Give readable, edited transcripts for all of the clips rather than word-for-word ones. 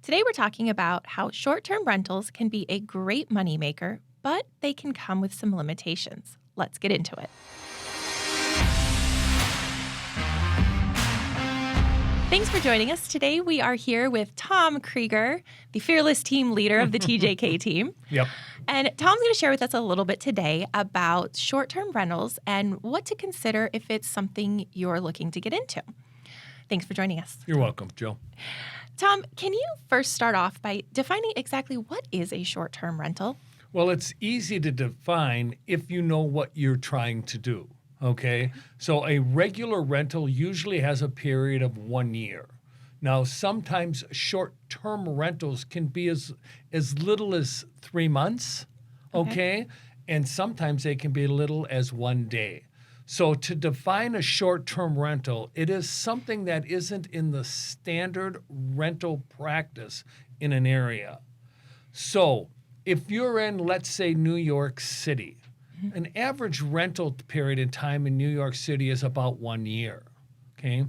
Today, we're talking about how short term rentals can be a great moneymaker, but they can come with some limitations. Let's get into it. Thanks for joining us. Today, we are here with Tom Krieger, the fearless team leader of the TJK team. Yep. And Tom's going to share with us a little bit today about short-term rentals and what to consider if it's something you're looking to get into. Thanks for joining us. You're welcome, Jill. Tom, can you first start off by defining exactly what is a short-term rental? Well, it's easy to define if you know what you're trying to do, okay? So a regular rental usually has a period of 1 year. Now, sometimes short-term rentals can be as little as 3 months, okay? And sometimes they can be as little as 1 day. So to define a short-term rental, it is something that isn't in the standard rental practice in an area. So if you're in, let's say, New York City, an average rental period in time in New York City is about 1 year, okay?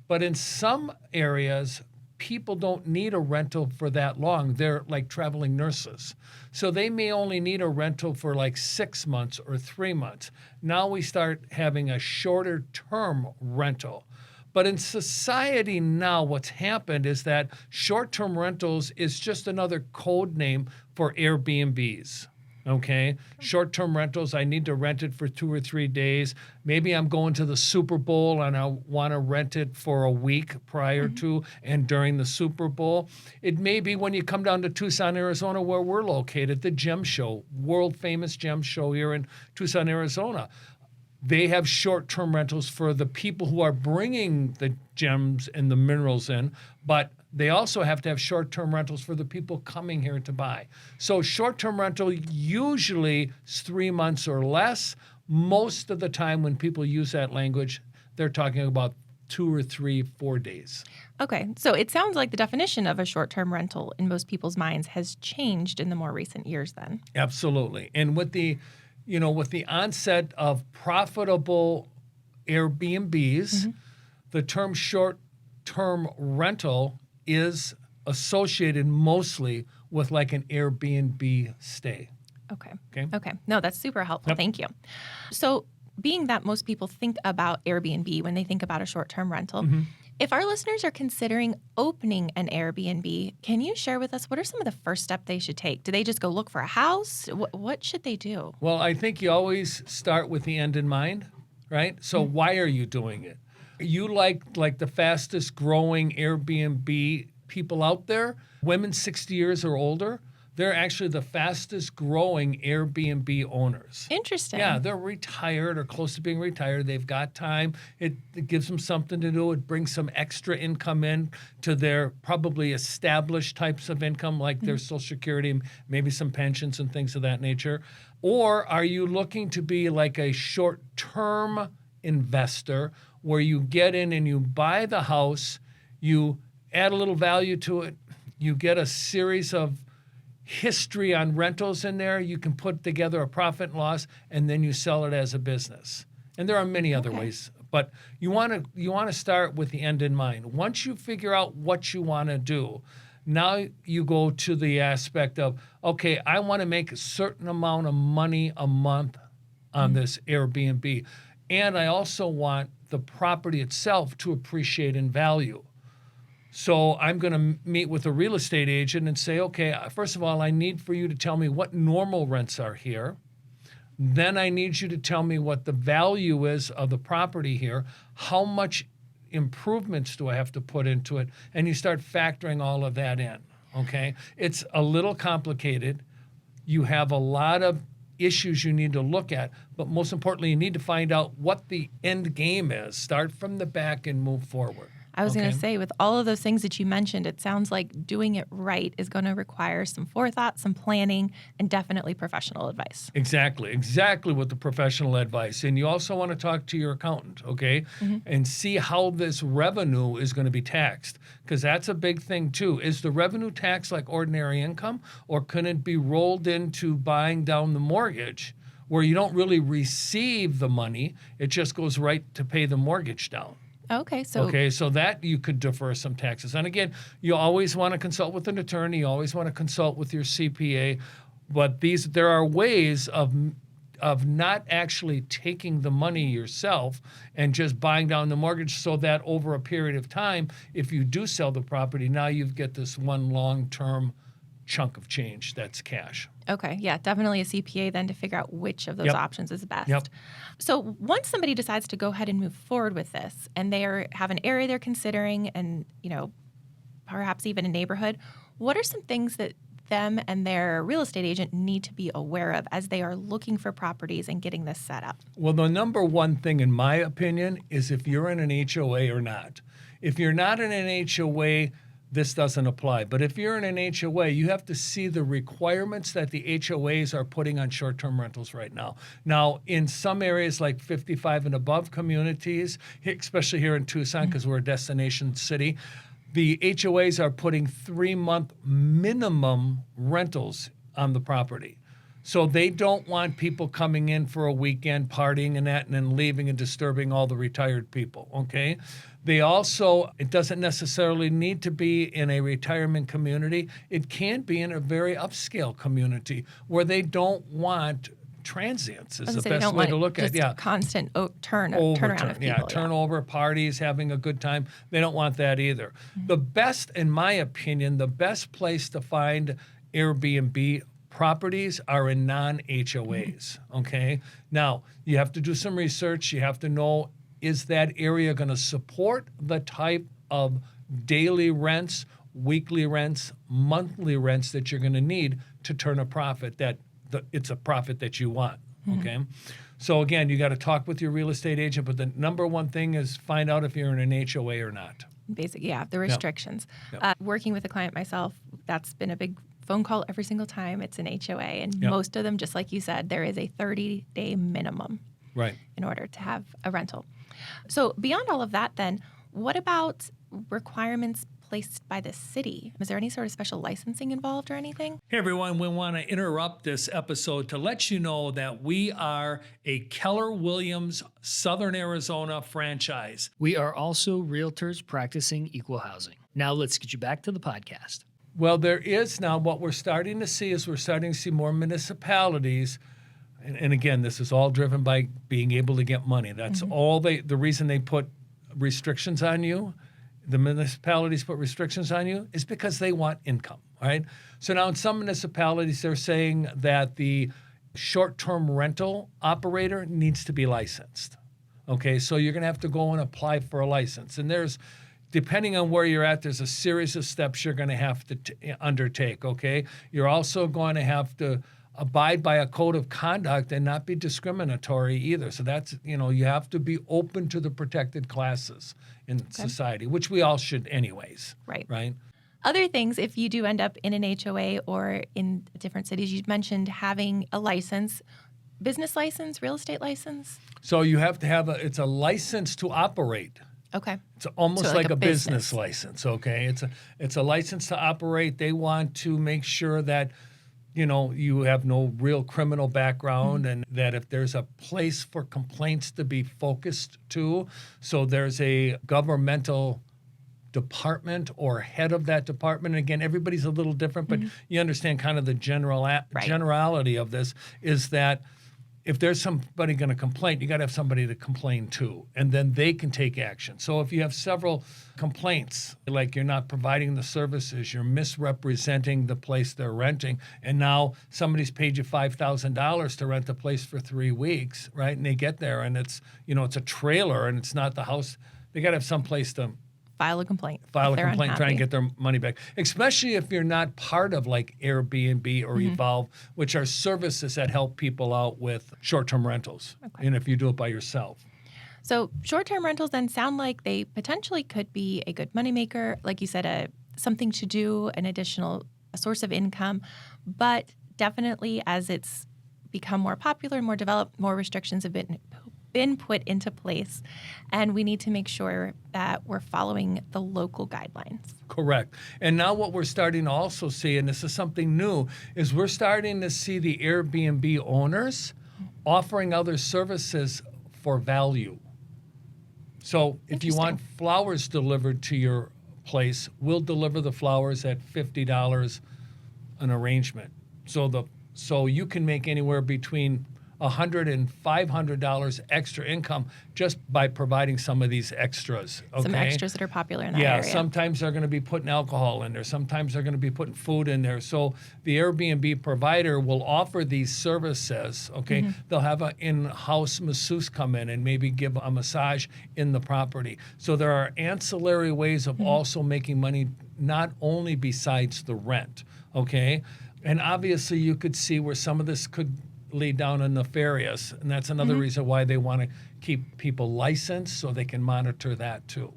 But in some areas, people don't need a rental for that long. They're like traveling nurses. So they may only need a rental for like 6 months or 3 months. Now we start having a shorter term rental. But in society now, what's happened is that short-term rentals is just another code name for Airbnbs. Okay, short-term rentals, I need to rent it for 2 or 3 days. Maybe I'm going to the Super Bowl and I want to rent it for a week prior to and during the Super Bowl. It may be when you come down to Tucson, Arizona, where we're located, the Gem Show, world famous Gem Show here in Tucson, Arizona. They have short-term rentals for the people who are bringing the gems and the minerals in, but they also have to have short-term rentals for the people coming here to buy. So short-term rental usually is 3 months or less. Most of the time when people use that language, they're talking about 2 or 3, 4 days. Okay, so it sounds like the definition of a short-term rental in most people's minds has changed in the more recent years then. Absolutely. And with the onset of profitable Airbnbs, the term short-term rental is associated mostly with like an Airbnb stay. Okay. No, that's super helpful. Yep. Thank you. So being that most people think about Airbnb when they think about a short-term rental, if our listeners are considering opening an Airbnb, can you share with us what are some of the first steps they should take? Do they just go look for a house? What should they do? Well, I think you always start with the end in mind, right? So why are you doing it? You like the fastest growing Airbnb people out there, women 60 years or older, they're actually the fastest growing Airbnb owners. Interesting. Yeah, they're retired or close to being retired. They've got time. It gives them something to do. It brings some extra income in to their probably established types of income, like their Social Security, maybe some pensions and things of that nature. Or are you looking to be like a short-term investor where you get in and you buy the house, you add a little value to it, you get a series of history on rentals in there, you can put together a profit and loss, and then you sell it as a business. And there are many other ways, but you want to start with the end in mind. Once you figure out what you want to do, now you go to the aspect of, okay, I want to make a certain amount of money a month on this Airbnb. And I also want the property itself to appreciate in value. So I'm going to meet with a real estate agent and say, okay, first of all, I need for you to tell me what normal rents are here. Then I need you to tell me what the value is of the property here. How much improvements do I have to put into it? And you start factoring all of that in, okay? It's a little complicated. You have a lot of issues you need to look at, but most importantly, you need to find out what the end game is. Start from the back and move forward. I was going to say, with all of those things that you mentioned, it sounds like doing it right is going to require some forethought, some planning, and definitely professional advice. Exactly what the professional advice. And you also want to talk to your accountant, okay, and see how this revenue is going to be taxed, because that's a big thing too. Is the revenue taxed like ordinary income, or can it be rolled into buying down the mortgage where you don't really receive the money, it just goes right to pay the mortgage down? Okay, so Okay, so that you could defer some taxes. And again, you always want to consult with an attorney. You always want to consult with your CPA. But there are ways of not actually taking the money yourself and just buying down the mortgage, so that over a period of time, if you do sell the property, now you get this one long-term chunk of change that's cash. okay, yeah, definitely a CPA then to figure out which of those Yep. options is best. Yep. So once somebody decides to go ahead and move forward with this, and have an area they're considering, and perhaps even a neighborhood, what are some things that them and their real estate agent need to be aware of as they are looking for properties and getting this set up? Well, the number one thing, in my opinion, is if you're in an HOA or not. If you're not in an HOA, this doesn't apply. But if you're in an HOA, you have to see the requirements that the HOAs are putting on short-term rentals right now. Now, in some areas like 55 and above communities, especially here in Tucson, because we're a destination city, the HOAs are putting 3-month minimum rentals on the property. So they don't want people coming in for a weekend, partying and that, and then leaving and disturbing all the retired people, okay? They also, it doesn't necessarily need to be in a retirement community. It can be in a very upscale community where they don't want transients is the best way to look at it. Yeah. Constant turnaround of people. Turnover, parties, having a good time. They don't want that either. Mm-hmm. The best, in my opinion, the best place to find Airbnb properties are in non-HOAs, okay? Now, you have to do some research. You have to know, is that area going to support the type of daily rents, weekly rents, monthly rents that you're going to need to turn a profit it's a profit that you want, okay? Mm-hmm. So again, you got to talk with your real estate agent, but the number one thing is find out if you're in an HOA or not. Basically, yeah, the restrictions. Yep. Working with a client myself, that's been a big phone call every single time it's an HOA. And most of them, just like you said, there is a 30-day minimum in order to have a rental. So beyond all of that then, what about requirements placed by the city? Is there any sort of special licensing involved or anything? Hey everyone, we want to interrupt this episode to let you know that we are a Keller Williams Southern Arizona franchise. We are also realtors practicing equal housing. Now let's get you back to the podcast. Well, there is now what we're starting to see more municipalities. And again, this is all driven by being able to get money. That's all the reason they put restrictions on you. The municipalities put restrictions on you is because they want income, right? So now in some municipalities, they're saying that the short-term rental operator needs to be licensed. Okay, so you're going to have to go and apply for a license. And depending on where you're at, there's a series of steps you're going to have to undertake, okay? You're also going to have to abide by a code of conduct and not be discriminatory either. So that's, you have to be open to the protected classes in society, which we all should anyways. Right? Other things, if you do end up in an HOA or in different cities, you mentioned having a license, business license, real estate license? So you have to have it's a license to operate. Okay. It's almost like a business license, okay? It's a license to operate. They want to make sure that you have no real criminal background, and that if there's a place for complaints to be focused to, so there's a governmental department or head of that department. And again, everybody's a little different, but you understand kind of the generality of this is that if there's somebody going to complain, you got to have somebody to complain to, and then they can take action. So if you have several complaints, like you're not providing the services, you're misrepresenting the place they're renting, and now somebody's paid you $5,000 to rent the place for 3 weeks, right? And they get there and it's a trailer and it's not the house. They got to have some place to file a complaint, try and get their money back, especially if you're not part of like Airbnb or Evolve, which are services that help people out with short-term rentals, and if you do it by yourself. So short-term rentals then sound like they potentially could be a good moneymaker, like you said, something to do, an additional source of income, but definitely as it's become more popular and more developed, more restrictions have been put into place, and we need to make sure that we're following the local guidelines. Correct. And now what we're starting to also see, and this is something new, is we're starting to see the Airbnb owners offering other services for value. So if you want Interesting. flowers delivered to your place, we'll deliver the flowers at $50 an arrangement. So you can make anywhere between $100 and $500 extra income just by providing some of these extras. Okay? Some extras that are popular in that Yeah, area. sometimes they're going to be putting alcohol in there. Sometimes they're going to be putting food in there. So the Airbnb provider will offer these services, okay? They'll have an in-house masseuse come in and maybe give a massage in the property. So there are ancillary ways of also making money, not only besides the rent, okay? And obviously you could see where some of this could lead down a nefarious, and that's another reason why they want to keep people licensed so they can monitor that too.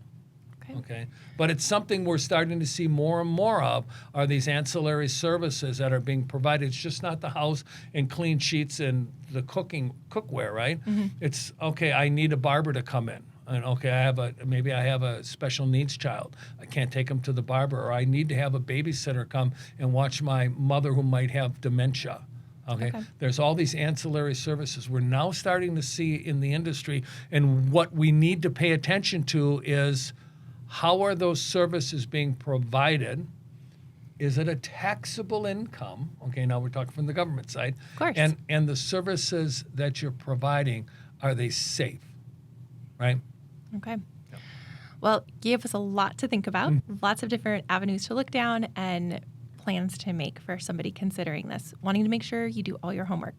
Okay. But it's something we're starting to see more and more of are these ancillary services that are being provided. It's just not the house and clean sheets and the cookware, right? It's okay, I need a barber to come in. And okay, maybe I have a special needs child. I can't take him to the barber, or I need to have a babysitter come and watch my mother who might have dementia. Okay. There's all these ancillary services we're now starting to see in the industry, and what we need to pay attention to is how are those services being provided? Is it a taxable income? Okay, now we're talking from the government side. Of course. And the services that you're providing, are they safe? Right? Okay. Well, you gave us a lot to think about, lots of different avenues to look down and plans to make for somebody considering this, wanting to make sure you do all your homework.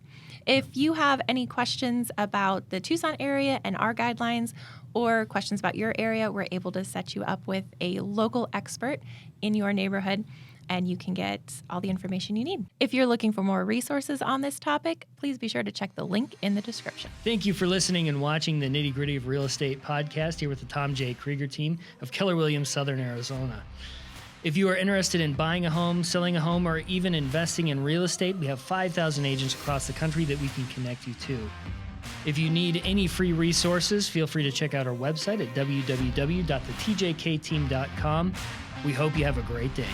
If you have any questions about the Tucson area and our guidelines, or questions about your area, we're able to set you up with a local expert in your neighborhood, and you can get all the information you need. If you're looking for more resources on this topic, please be sure to check the link in the description. Thank you for listening and watching the Nitty Gritty of Real Estate podcast here with the Tom J. Krieger team of Keller Williams, Southern Arizona. If you are interested in buying a home, selling a home, or even investing in real estate, we have 5,000 agents across the country that we can connect you to. If you need any free resources, feel free to check out our website at www.thetjkteam.com. We hope you have a great day.